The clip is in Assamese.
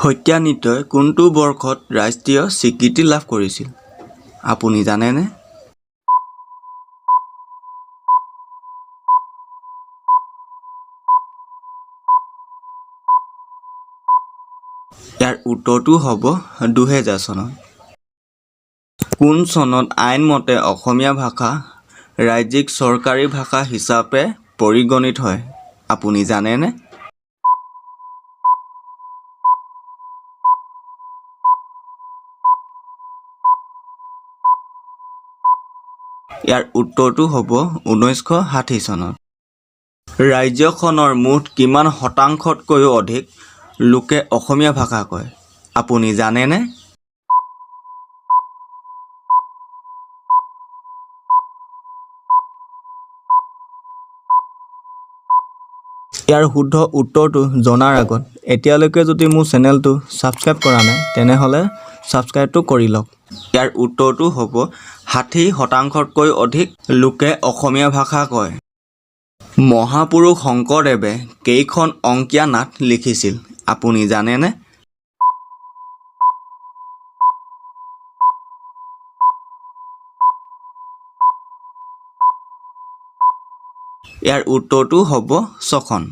সত্ৰীয়া নৃত্যই কোনটো বৰ্ষত ৰাষ্ট্ৰীয় স্বীকৃতি লাভ কৰিছিল? আপুনি জানেনে? ইয়াৰ উত্তৰটো হ'ব 2000 চনত। কোন চনত আইন মতে অসমীয়া ভাষা ৰাজ্যিক চৰকাৰী ভাষা হিচাপে পৰিগণিত হয়? আপুনি জানেনে? ইয়াৰ উত্তৰটো হ'ব 1960 চনত। ৰাজ্যখনৰ মুঠ কিমান শতাংশতকৈও অধিক লোকে অসমীয়া ভাষা কয়? আপুনি জানেনে? ইয়াৰ শুদ্ধ উত্তৰটো জনাৰ আগত এতিয়ালৈকে যদি মোৰ চেনেলটো ছাবস্ক্ৰাইব কৰা নাই তেনেহ'লে ছাবস্ক্ৰাইবটো কৰি লওক। ইয়াৰ উত্তৰটো হ'ব 60% অধিক লোকে অসমীয়া ভাষা কয়। মহাপুৰুষ শংকৰদেৱে কেইখন অংকীয়া নাট লিখিছিল? আপুনি জানেনে? ইয়াৰ উত্তৰটো হ'ব 6খন।